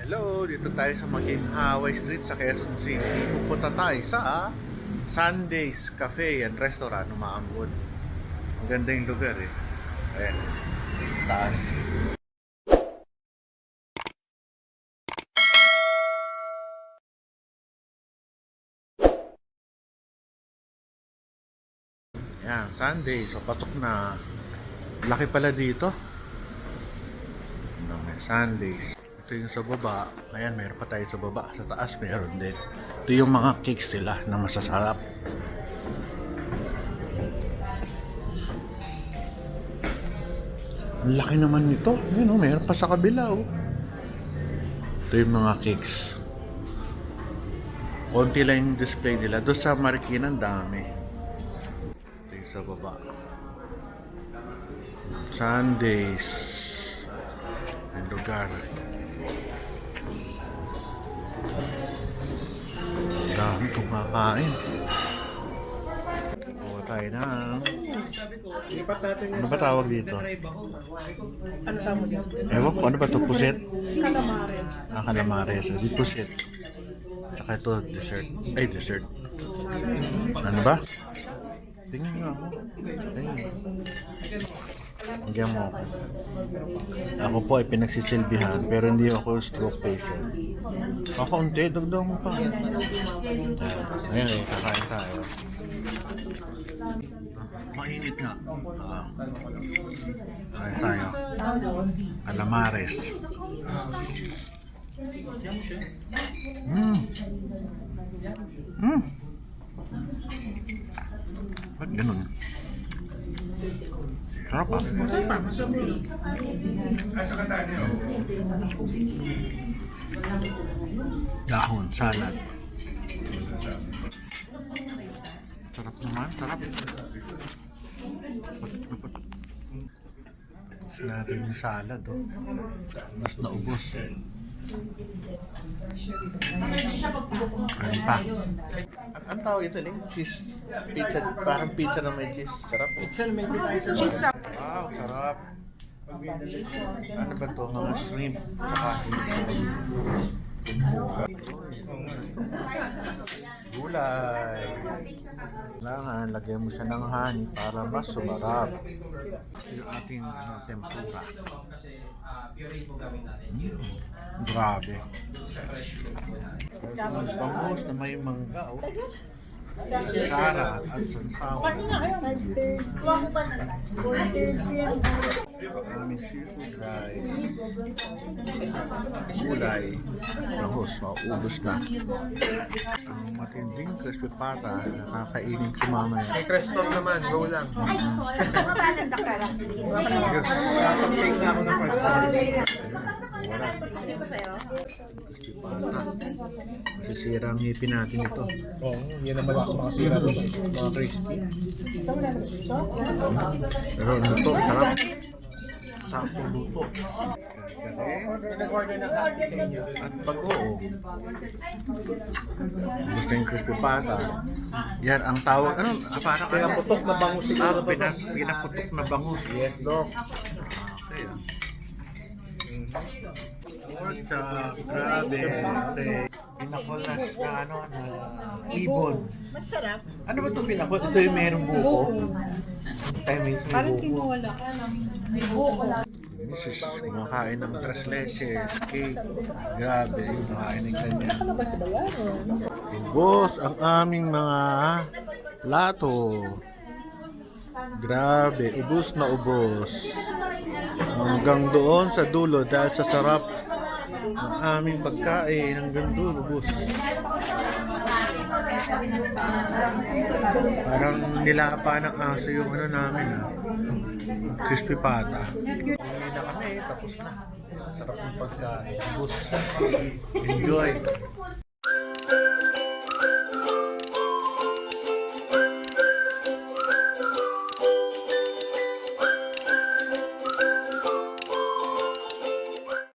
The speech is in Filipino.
Hello, dito tayo sa Maginhawa Street sa Quezon City. Pupunta tayo sa Sundays Cafe and Restaurant, Umaambon. Ang ganda yung lugar eh. Ayan, taas. Ayan, Sundays. So, patok na. Laki pala dito. May Sundays. Ito yung sa baba. Ayan, mayroon pa tayo sa baba. Sa taas, mayroon din. Ito yung mga cakes sila na masasarap. Ang laki naman nito. Ayan o, mayroon pa sa kabila o. Ito yung mga cakes. Konti lang yung display nila. Doon sa Marikina, ang dami. Ito yung sa baba. Sundays. Ang lugar. Dami kong kakain. Kuha tayo na. Ano ba tawag dito? Ano tawag yan? Ewan ko, ano ba ito? Puset? Calamares. Calamares. Di puset. Tsaka ito, dessert. Ay, dessert. Ano ba? Tingnan nga ako. Tingnan. Hanggang mo ako. Ako po ay pinagsisilbihan pero hindi ako stroke patient. Kakunti, dagdag mo pa. Ayan eh, kakain tayo. Mainit nga. Kain tayo. Calamares. Ba't ganun? Sarap ah. Dahon, salad. Sarap naman, sarap. Tapos natin yung salad oh. Mas naubos. Ano pa? Ang tawag ito lang? Cheese pizza. Parang pizza na may cheese. Sarap oh. Pizza na may cheese sauce. Wow, sarap. Ano ba to? Mga shrimp. Tsaka gulay. Kailangan, lagyan mo siya ng honey para mas sumarap. Yung ating tempura. Grabe. Bangus na may mangga oh. Sara at sansawa. Maraming seafood rice. Gulay. Bangus, maubos na. Ang matinding crispy pata, nakakainin ko mamaya. May crestol naman, go lang. Ay, sorry. Mabalan ka pala. Nakapag-take na ako ng crestol. Wala. Crispy pata. Masisira ang ngipin natin ito. Oo, yan ang makasira doon. Mga crispy. Pero luto, sarap. Sakto luto. Nag-order na kami sa inyo. At pag-oo. Gusto yung crispy pata. Yan ang tawag. Ano? Parang Pinaputok na bangus siguro. pinaputok na bangus. Yes, Doc. Okay. Pork chop. Grabe. Pinakulas na ano na ibon. Masarap. Ano ba itong pinakul? Ito yung merong buko. Tayo may Parang buko. tinuwala ka ng buko. Mrs. kumakain ng tres leches, cake. Grabe, yung nakain ng kanya. Nakalabas ba yan? Ubos ang aming mga lato. Grabe, ubos na ubos. Hanggang doon sa dulo dahil sa sarap ng aming pagkain. Hanggang doon, ubos. Parang nilapa ng aso yung ano namin ha. Crispy pata. Uwi na kami, tapos na. Sarap ng pagkain. Ubos. Enjoy.